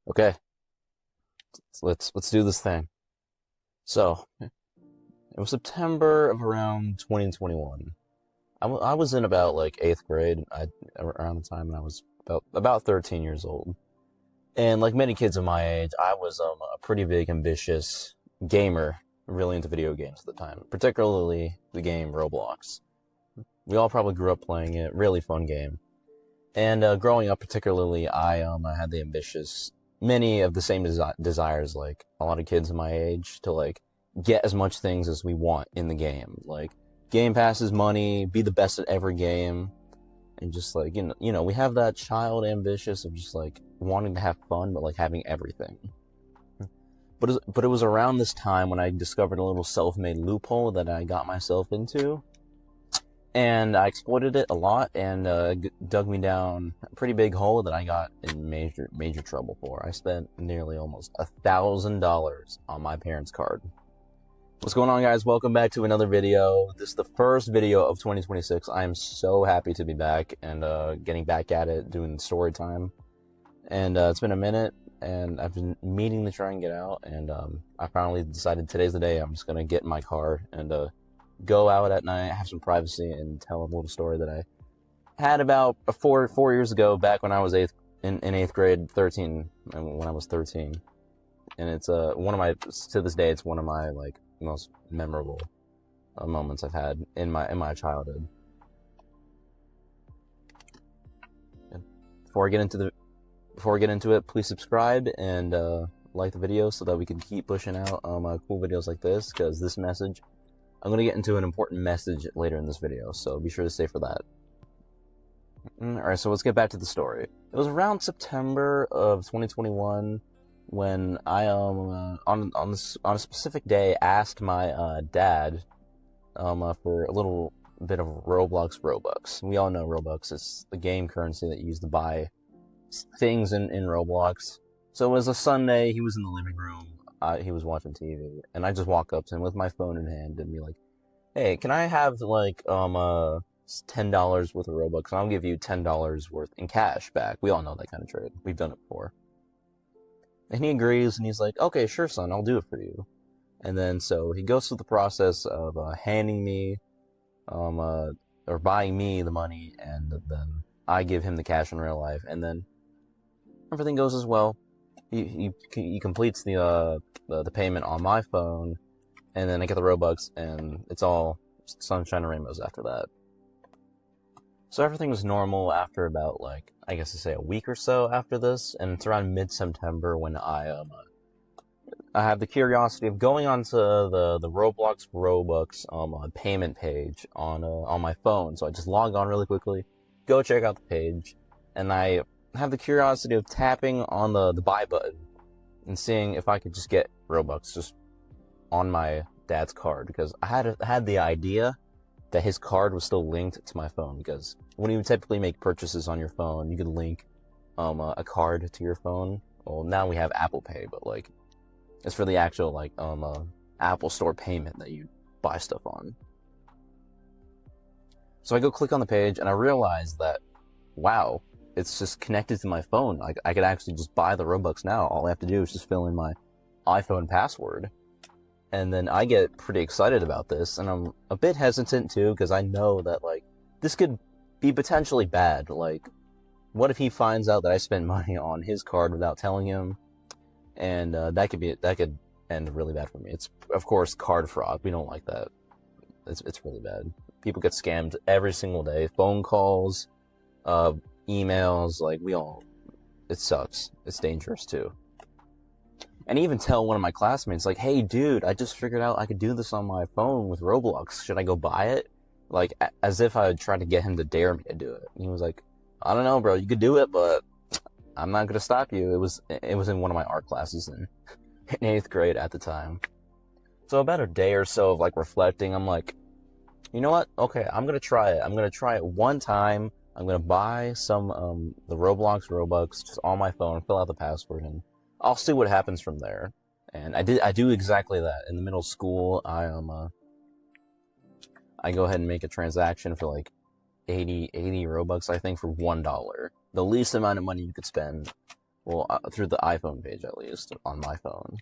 Okay, let's do this thing. So, it was September of around 2021. I was in about like 8th grade. Around the time when I was about 13 years old. And like many kids of my age, I was a pretty big ambitious gamer, really into video games at the time, particularly the game Roblox. We all probably grew up playing it. Really fun game. And growing up, particularly, I had the ambitious, many of the same desires, like a lot of kids my age, to like get as much things as we want in the game, like game passes, money, be the best at every game, and just like we have that child ambitious of just like wanting to have fun, but like having everything. But it was around this time when I discovered a little self-made loophole that I got myself into. And I exploited it a lot, and dug me down a pretty big hole that I got in major trouble for. I spent nearly almost $1,000 on my parents' card. What's going on, guys? Welcome back to another video. This is the first video of 2026. I am so happy to be back and getting back at it, doing story time. And it's been a minute, and I've been meaning to try and get out, and I finally decided today's the day. I'm just gonna get in my car and go out at night, have some privacy, and tell a little story that I had about four years ago, back when I was in 8th grade, 13, when I was 13. And it's one of my, to this day, it's one of my like most memorable moments I've had in my childhood. Before I get into it, please subscribe and like the video so that we can keep pushing out cool videos like this, because this message, I'm going to get into an important message later in this video, so be sure to stay for that. Alright, so let's get back to the story. It was around September of 2021 when I, on a specific day, asked my dad for a little bit of Robux. We all know Robux. It's the game currency that you use to buy things in Roblox. So it was a Sunday, he was in the living room. He was watching TV, and I just walk up to him with my phone in hand and be like, "Hey, can I have like $10 worth of Robux, and I'll give you $10 worth in cash back." We all know that kind of trade. We've done it before. And he agrees, and he's like, "Okay, sure, son, I'll do it for you." And then so he goes through the process of handing me, or buying me the money, and then I give him the cash in real life, and then everything goes as well. He completes the payment on my phone, and then I get the Robux, and it's all sunshine and rainbows after that. So everything was normal after about, like, I guess to say a week or so after this, and it's around mid-September when I have the curiosity of going onto the Roblox payment page on my phone. So I just log on really quickly, go check out the page, and I have the curiosity of tapping on the buy button and seeing if I could just get Robux just on my dad's card, because I had the idea that his card was still linked to my phone, because when you typically make purchases on your phone, you could link a card to your phone. Well, now we have Apple Pay, but like it's for the actual like Apple Store payment that you buy stuff on. So I go click on the page, and I realize that, wow, it's just connected to my phone. Like, I could actually just buy the Robux now. All I have to do is just fill in my iPhone password. And then I get pretty excited about this, and I'm a bit hesitant too, because I know that like this could be potentially bad. Like, what if he finds out that I spent money on his card without telling him? And that could end really bad for me. It's, of course, card fraud. We don't like that. It's really bad. People get scammed every single day. Phone calls, emails, like it sucks. It's dangerous too. And even tell one of my classmates, like, "Hey dude, I just figured out I could do this on my phone with Roblox. Should I go buy it?" Like, as if I would try to get him to dare me to do it. And he was like, "I don't know, bro, you could do it, but I'm not gonna stop you." It was in one of my art classes in 8th grade at the time. So about a day or so of like reflecting, I'm like, you know what? Okay, I'm gonna try it. I'm gonna try it one time. I'm gonna buy some the Robux just on my phone, fill out the password, and I'll see what happens from there. And I do exactly that. In the middle of school, I go ahead and make a transaction for like 80 Robux, I think, for $1. The least amount of money you could spend, well, through the iPhone page at least, on my phone.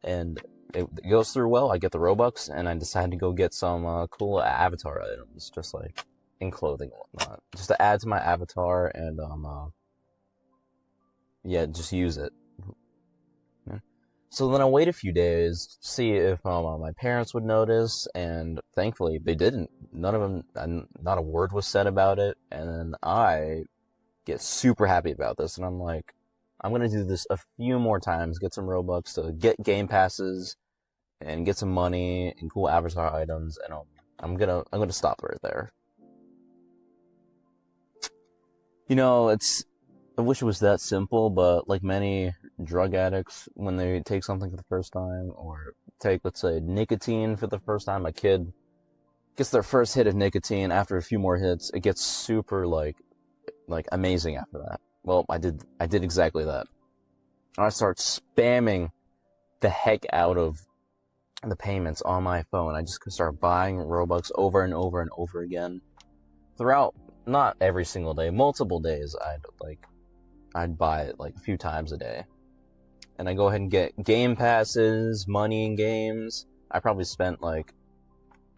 And it goes through well. I get the Robux, and I decide to go get some cool avatar items, just like in clothing and whatnot, just to add to my avatar, and yeah, just use it. Yeah. So then I wait a few days to see if my parents would notice, and thankfully they didn't. None of them, not a word was said about it, and then I get super happy about this, and I'm like, I'm gonna do this a few more times, get some Robux to get game passes, and get some money and cool avatar items, and I'm gonna stop right there. You know, I wish it was that simple, but like many drug addicts, when they take something for the first time, or take, let's say, nicotine for the first time, a kid gets their first hit of nicotine. After a few more hits, it gets super like amazing after that. Well, I did exactly that. I start spamming the heck out of the payments on my phone. I just start buying Robux over and over and over again throughout, not every single day, multiple days. I'd buy it like a few times a day, and I go ahead and get game passes, money in games. I probably spent like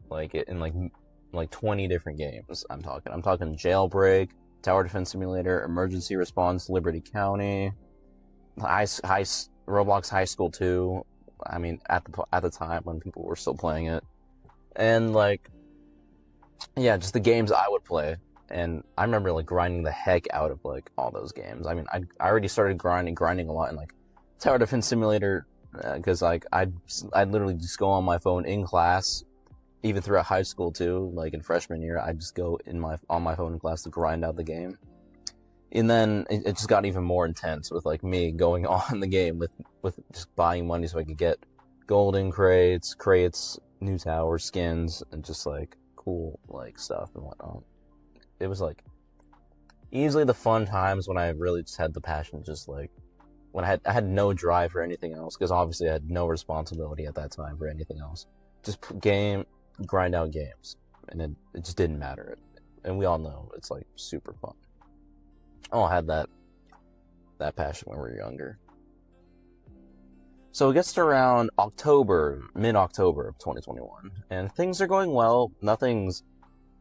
20 different games. I'm talking Jailbreak, Tower Defense Simulator, Emergency Response, Liberty County, Roblox High School 2. I mean, at the time when people were still playing it, and like, yeah, just the games I would play. And I remember like grinding the heck out of like all those games. I mean, I already started grinding a lot in like Tower Defense Simulator, because like I'd literally just go on my phone in class, even throughout high school too. Like in freshman year, I'd just go on my phone in class to grind out the game. And then it just got even more intense with like me going on the game with just buying money so I could get golden crates, new tower skins, and just like cool like stuff and whatnot. It was like easily the fun times when I really just had the passion, just like when I had no drive for anything else, because obviously I had no responsibility at that time for anything else. Just grind out games, and it just didn't matter. And we all know it's like super fun. I all had that passion when we were younger. So it gets to around mid-October of 2021, and things are going well. Nothing's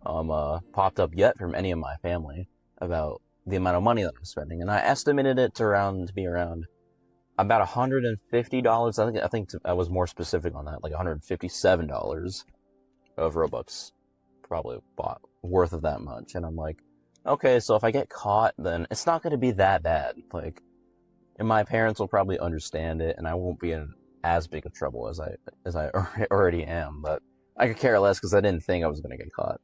popped up yet from any of my family about the amount of money that I'm spending, and I estimated it to be around about $150. I think I was more specific on that, like $157 of Robux, probably bought worth of that much. And I'm like, okay, so if I get caught, then it's not going to be that bad. Like, and my parents will probably understand it, and I won't be in as big of trouble as I already am. But I could care less because I didn't think I was going to get caught.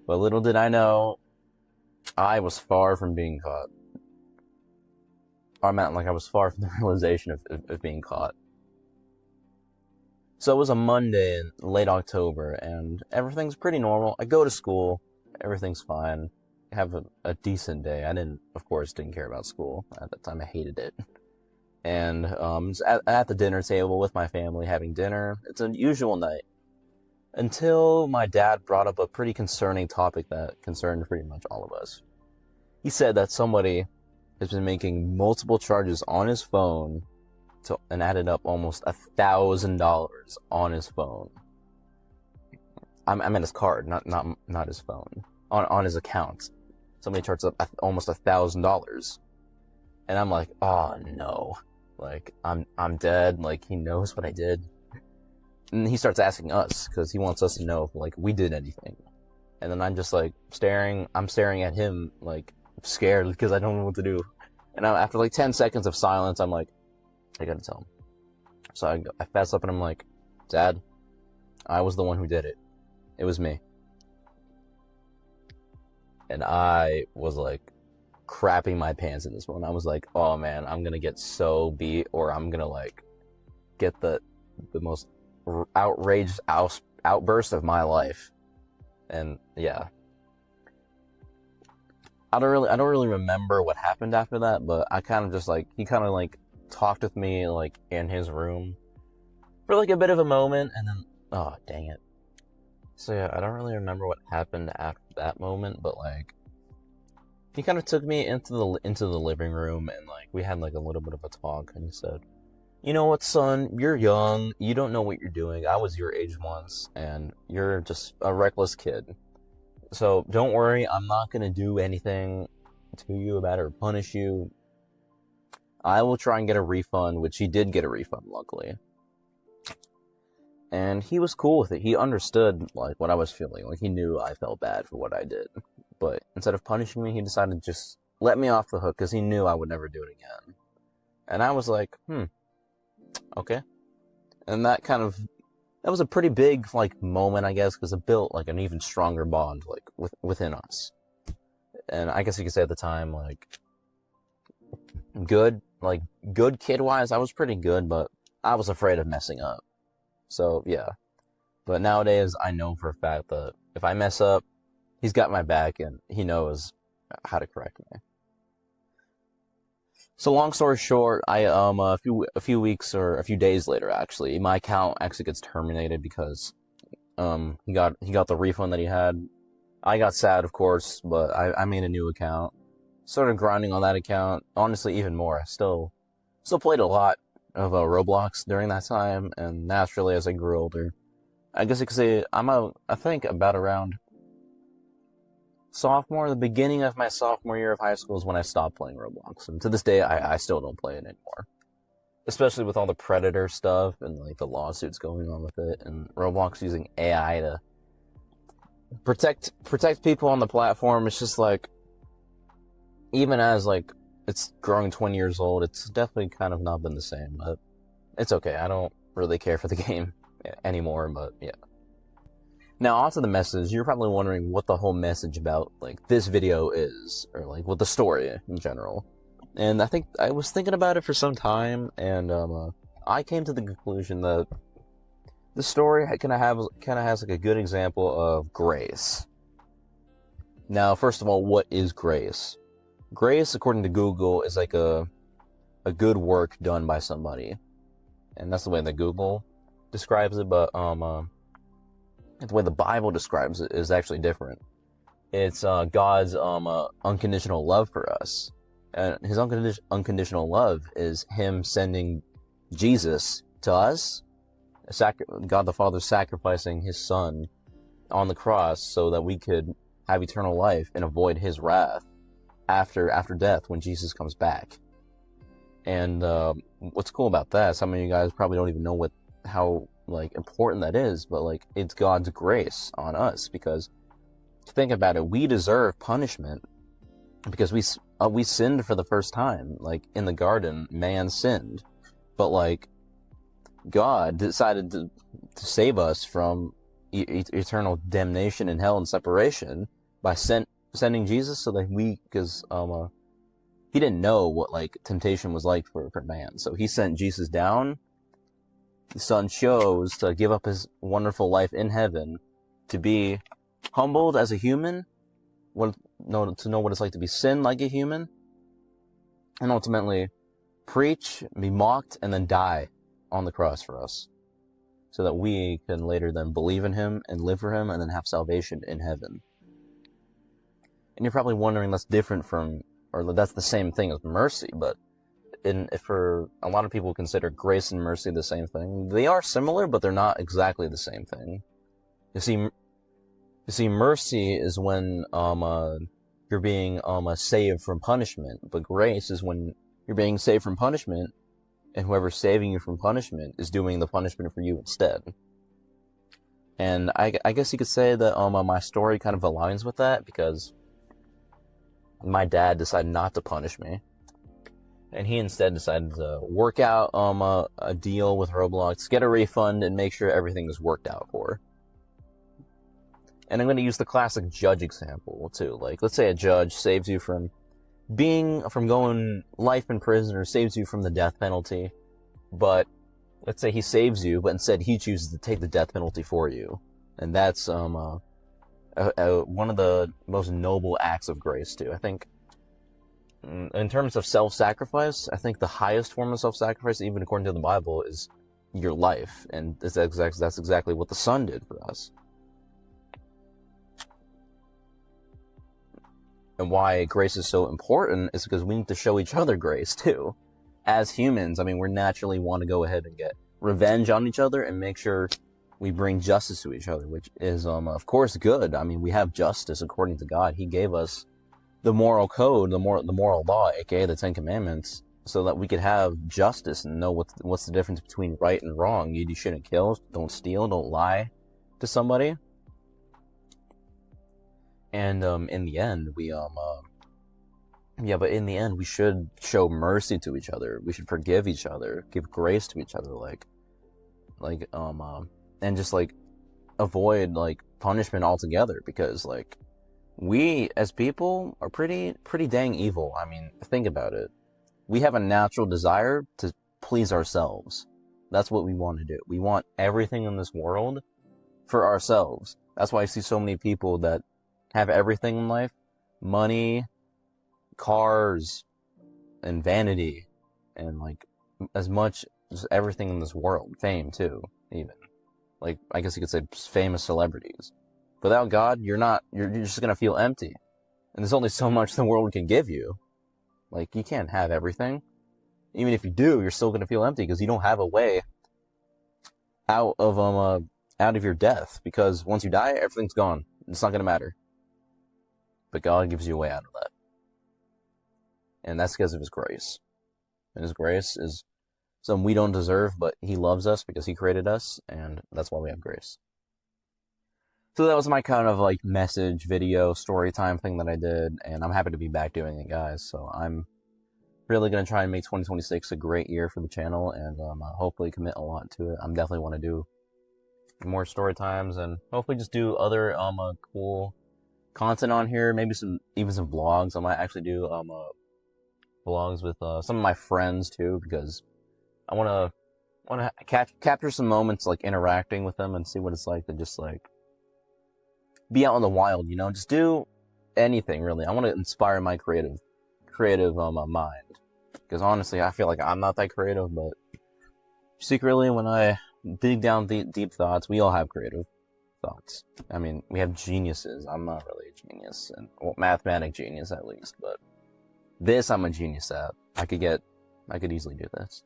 But little did I know, I was far from being caught. Or I meant like I was far from the realization of being caught. So it was a Monday in late October, and everything's pretty normal. I go to school, everything's fine. I have a decent day. Of course, didn't care about school at that time. I hated it. And just at the dinner table with my family having dinner. It's a usual night. Until my dad brought up a pretty concerning topic that concerned pretty much all of us. He said that somebody has been making multiple charges on his phone and added up almost $1,000 on his phone. I meant his card, not his phone. On his account. Somebody charged up almost $1,000. And I'm like, oh no. Like, I'm dead. Like, he knows what I did. And he starts asking us, because he wants us to know if, like, we did anything. And then I'm just, like, I'm staring at him, like, scared, because I don't know what to do. And after, like, 10 seconds of silence, I'm like, I gotta tell him. So I fess up and I'm like, Dad, I was the one who did it. It was me. And I was, like, crapping my pants in this moment. I was like, oh, man, I'm gonna get so beat, or I'm gonna, like, get the most outraged outburst of my life. And yeah, I don't really remember what happened after that, but I kind of just like, he kind of like talked with me like in his room for like a bit of a moment, and then, oh dang it, So yeah, I don't really remember what happened after that moment, but like he kind of took me into the living room and like we had like a little bit of a talk and he said, "You know what, son? You're young. You don't know what you're doing. I was your age once and you're just a reckless kid. So don't worry, I'm not going to do anything to you about it or punish you. I will try and get a refund," which he did get a refund, luckily. And he was cool with it. He understood like what I was feeling. Like he knew I felt bad for what I did. But instead of punishing me, he decided to just let me off the hook because he knew I would never do it again. And I was like, okay. And that was a pretty big like moment, I guess, because it built like an even stronger bond like within us. And I guess you could say at the time like good kid wise, I was pretty good, but I was afraid of messing up. So yeah. But nowadays I know for a fact that if I mess up, he's got my back and he knows how to correct me. So long story short, I a few weeks or a few days later actually, my account actually gets terminated because he got the refund that he had. I got sad, of course, but I made a new account. Started grinding on that account. Honestly, even more. I still played a lot of Roblox during that time, and naturally, as I grew older, I guess you could say I think about around sophomore, the beginning of my sophomore year of high school is when I stopped playing Roblox, and to this day, I still don't play it anymore. Especially with all the Predator stuff and like the lawsuits going on with it, and Roblox using AI to protect people on the platform. It's just like, even as like it's growing 20 years old, it's definitely kind of not been the same, but it's okay. I don't really care for the game anymore, but yeah. Now onto the message. You're probably wondering what the whole message about like this video is, or like what the story in general. And I think I was thinking about it for some time, and I came to the conclusion that the story kind of has like a good example of grace. Now, first of all, what is grace? Grace, according to Google, is like a good work done by somebody, and that's the way that Google describes it. But the way the Bible describes it is actually different. It's God's unconditional love for us, and His unconditional love is Him sending Jesus to us, God the Father sacrificing His Son on the cross so that we could have eternal life and avoid His wrath after death when Jesus comes back. And what's cool about that, some of you guys probably don't even know how like important that is, but like it's God's grace on us, because think about it, we deserve punishment because we sinned for the first time. Like in the garden, man sinned, but like God decided to save us from eternal damnation in hell and separation by sending Jesus, so that because He didn't know what like temptation was like for man, so He sent Jesus down. The Son chose to give up His wonderful life in heaven to be humbled as a human, to know what it's like to be sin like a human, and ultimately preach, be mocked, and then die on the cross for us, so that we can later then believe in Him and live for Him and then have salvation in heaven. And you're probably wondering, that's different from, or that's the same thing as mercy, but for a lot of people consider grace and mercy the same thing. They are similar, but they're not exactly the same thing. You see, mercy is when you're being saved from punishment, but grace is when you're being saved from punishment, and whoever's saving you from punishment is doing the punishment for you instead. And I guess you could say that my story kind of aligns with that, because my dad decided not to punish me, and he instead decided to work out a deal with Roblox, get a refund, and make sure everything is worked out for. And I'm going to use the classic judge example too. Like, let's say a judge saves you from going life in prison, or saves you from the death penalty, but let's say he saves you, but instead he chooses to take the death penalty for you, and that's one of the most noble acts of grace too. I think in terms of self-sacrifice, I think the highest form of self-sacrifice, even according to the Bible, is your life, and that's exactly what the Son did for us. And why grace is so important is because we need to show each other grace too. As humans, I mean, we naturally want to go ahead and get revenge on each other and make sure we bring justice to each other, which is, of course, good. I mean, we have justice according to God. He gave us the moral code, the moral law, aka the Ten Commandments, so that we could have justice and know what's the difference between right and wrong. You shouldn't kill, don't steal, don't lie to somebody. And in the end, we but in the end, we should show mercy to each other. We should forgive each other, give grace to each other, and just like avoid like punishment altogether, because like we as people are pretty dang evil. I mean, think about it. We have a natural desire to please ourselves. That's what we want to do. We want everything in this world for ourselves. That's why I see so many people that have everything in life: money, cars, and vanity, and like as much as everything in this world, fame too, even. Like, I guess you could say famous celebrities. Without God, you're just gonna feel empty. And there's only so much the world can give you. Like, you can't have everything. Even if you do, you're still gonna feel empty because you don't have a way out of your death. Because once you die, everything's gone. It's not gonna matter. But God gives you a way out of that. And that's because of His grace. And His grace is something we don't deserve, but He loves us because He created us, and that's why we have grace. So that was my kind of like message, video, story time thing that I did, and I'm happy to be back doing it, guys. So I'm really going to try and make 2026 a great year for the channel, and hopefully commit a lot to it. I'm definitely want to do more story times, and hopefully just do other cool content on here, maybe even some vlogs. I might actually do vlogs with some of my friends too, because I want to capture some moments like interacting with them and see what it's like to just like be out in the wild, you know, just do anything really. I want to inspire my creative mind, because honestly, I feel like I'm not that creative, but secretly, when I dig down deep thoughts, we all have creative thoughts. I mean, we have geniuses. I'm not really a genius, and well, mathematic genius at least, but this I'm a genius at. I could easily do this.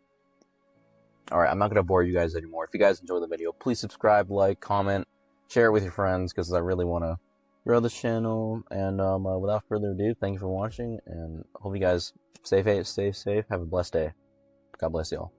Alright, I'm not going to bore you guys anymore. If you guys enjoy the video, please subscribe, like, comment, share it with your friends, because I really want to grow this channel. And without further ado, thank you for watching, and hope you guys stay safe, have a blessed day. God bless y'all.